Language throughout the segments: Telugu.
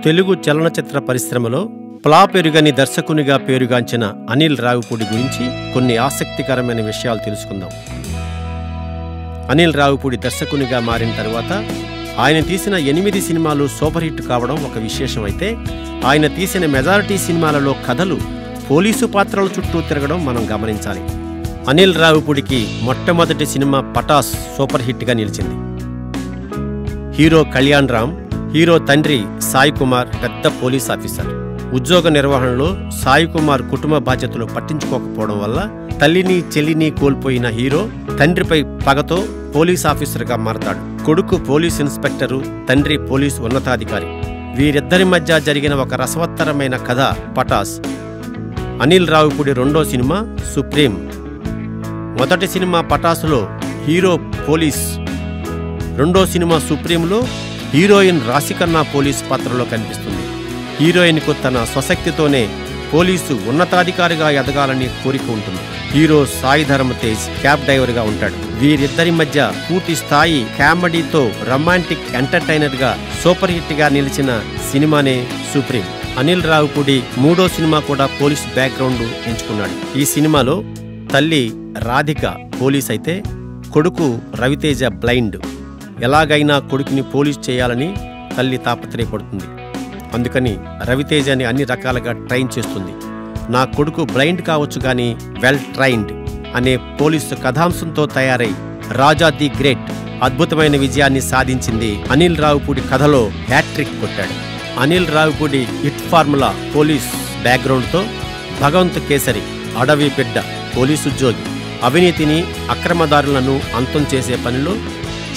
తెలుగు చలనచిత్ర పరిశ్రమలో ప్లాపెరుగని దర్శకునిగా పేరుగాంచిన అనిల్ రావిపూడి గురించి కొన్ని ఆసక్తికరమైన విషయాలు తెలుసుకుందాం. అనిల్ రావిపూడి దర్శకునిగా మారిన తరువాత ఆయన తీసిన 8 సినిమాలు సూపర్ హిట్ కావడం ఒక విశేషం అయితే, ఆయన తీసిన మెజారిటీ సినిమాలలో కథలు పోలీసు పాత్రల చుట్టూ తిరగడం మనం గమనించాలి. అనిల్ రావిపూడికి మొట్టమొదటి సినిమా పటాస్ సూపర్ హిట్గా నిలిచింది. హీరో కళ్యాణ్ రామ్, హీరో తండ్రి సాయి కుమార్ పెద్ద పోలీస్ ఆఫీసర్. ఉద్యోగ నిర్వహణలో సాయి కుమార్ కుటుంబ బాధ్యతలు పట్టించుకోకపోవడం వల్ల తల్లిని చెల్లిని కోల్పోయిన హీరో తండ్రిపై పగతో పోలీస్ ఆఫీసర్గా మారతాడు. కొడుకు పోలీస్ ఇన్స్పెక్టరు, తండ్రి పోలీస్ ఉన్నతాధికారి. వీరిద్దరి మధ్య జరిగిన ఒక రసవత్తరమైన కథ పటాస్. అనిల్ రావిపూడి రెండో సినిమా సుప్రీం. మొదటి సినిమా పటాసులో హీరో పోలీస్, రెండో సినిమా సుప్రీంలో హీరోయిన్ రాశికన్నా పోలీసు పాత్రలో కనిపిస్తుంది. హీరోయిన్కు తన స్వశక్తితోనే పోలీసు ఉన్నతాధికారిగా ఎదగాలని కోరిక ఉంటుంది. హీరో సాయి ధరమ్ తేజ్ క్యాబ్ డ్రైవర్గా ఉంటాడు. వీరిద్దరి మధ్య పూర్తి స్థాయి కామెడీతో రొమాంటిక్ ఎంటర్టైనర్గా సూపర్ హిట్గా నిలిచిన సినిమానే సుప్రీం. అనిల్ రావిపూడి మూడో సినిమా కూడా పోలీస్ బ్యాక్గ్రౌండ్ ఎంచుకున్నాడు. ఈ సినిమాలో తల్లి రాధిక పోలీస్ అయితే కొడుకు రవితేజ బ్లైండ్. ఎలాగైనా కొడుకుని పోలీస్ చేయాలని తల్లి తాపత్రయపడుతుంది. అందుకని రవితేజని అన్ని రకాలుగా ట్రైన్ చేస్తుంది. నా కొడుకు బ్లైండ్ కావచ్చు కానీ వెల్ ట్రైన్డ్ అనే పోలీసు కథాంశంతో తయారై రాజా ది గ్రేట్ అద్భుతమైన విజయాన్ని సాధించింది. అనిల్ రావిపూడి కథలో హ్యాట్రిక్ కొట్టాడు. Anil Ravipudi hit formula police బ్యాక్గ్రౌండ్తో భగవంత్ కేసరి అడవి బిడ్డ పోలీసు ఉద్యోగి అవినీతిని అక్రమదారులను అంతం చేసే పనిలో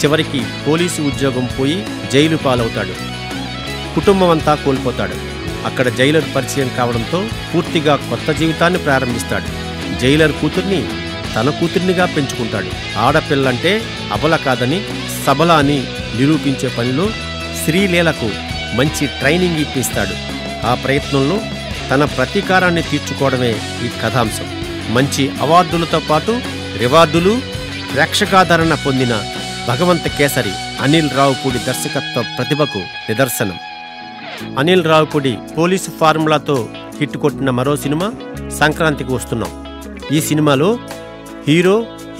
చివరికి పోలీసు ఉద్యోగం పోయి జైలు పాలవుతాడు. కుటుంబం అంతా కోల్పోతాడు. అక్కడ జైలర్ పరిచయం కావడంతో పూర్తిగా కొత్త జీవితాన్ని ప్రారంభిస్తాడు. జైలర్ కూతుర్ని తన కూతుర్నిగా పెంచుకుంటాడు. ఆడపిల్లంటే అబల కాదని సబల అని నిరూపించే పనిలో శ్రీలీలకు మంచి ట్రైనింగ్ ఇప్పిస్తాడు. ఆ ప్రయత్నంలో తన ప్రతీకారాన్ని తీర్చుకోవడమే ఈ కథాంశం. మంచి అవార్డులతో పాటు రివార్డులు, ప్రేక్షకాదరణ పొందిన భగవంత్ కేసరి అనిల్ రావిపూడి దర్శకత్వ ప్రతిభకు నిదర్శనం. అనిల్ రావిపూడి పోలీసు ఫార్ములాతో హిట్ కొట్టిన మరో సినిమా సంక్రాంతికి వస్తున్నాం. ఈ సినిమాలో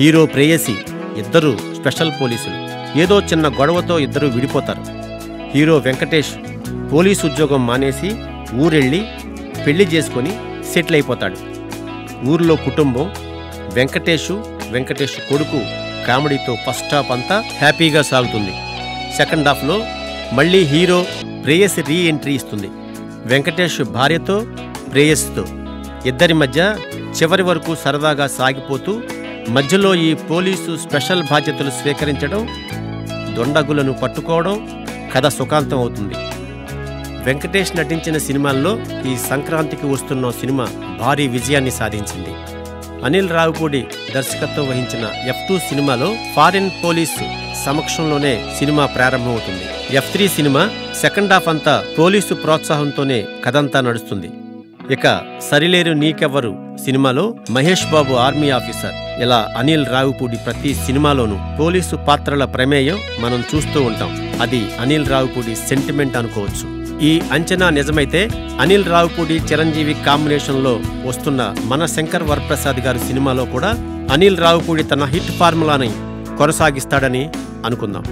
హీరో ప్రేయసి ఇద్దరు స్పెషల్ పోలీసులు. ఏదో చిన్న గొడవతో ఇద్దరు విడిపోతారు. హీరో వెంకటేష్ పోలీసు ఉద్యోగం మానేసి ఊరెళ్ళి పెళ్లి చేసుకొని సెటిల్ అయిపోతాడు. ఊర్లో కుటుంబం, వెంకటేష్ కొడుకు కామెడీతో ఫస్ట్ హాఫ్ అంతా హ్యాపీగా సాగుతుంది. సెకండ్ హాఫ్లో మళ్ళీ హీరో ప్రేయసి రీ ఎంట్రీ ఇస్తుంది. వెంకటేష్ భార్యతో, ప్రేయసితో ఇద్దరి మధ్య చివరి వరకు సరదాగా సాగిపోతూ మధ్యలో ఈ పోలీసు స్పెషల్ బాధ్యతలు స్వీకరించడం, దొండగులను పట్టుకోవడం కథ సుఖాంతం అవుతుంది. వెంకటేష్ నటించిన సినిమాల్లో ఈ సంక్రాంతికి వస్తున్న సినిమా భారీ విజయాన్ని సాధించింది. అనిల్ రావిపూడి దర్శకత్వం వహించిన F2 సినిమాలో ఫారిన్ పోలీసు సమక్షంలోనే సినిమా ప్రారంభమవుతుంది. F3 సినిమా సెకండ్ హాఫ్ అంతా పోలీసు ప్రోత్సాహంతోనే కథంతా నడుస్తుంది. ఇక సరిలేరు నీకెవ్వరు సినిమాలో మహేష్ బాబు ఆర్మీ ఆఫీసర్. ఇలా అనిల్ రావిపూడి ప్రతి సినిమాలోనూ పోలీసు పాత్రల ప్రమేయం మనం చూస్తూ ఉంటాం. అది అనిల్ రావిపూడి సెంటిమెంట్ అనుకోవచ్చు. ఈ అంచనా నిజమైతే అనిల్ రావిపూడి చిరంజీవి కాంబినేషన్లో వస్తున్న మన శంకర్ వరప్రసాద్ గారి సినిమాలో కూడా అనిల్ రావిపూడి తన హిట్ ఫార్ములాని కొనసాగిస్తాడని అనుకుందాం.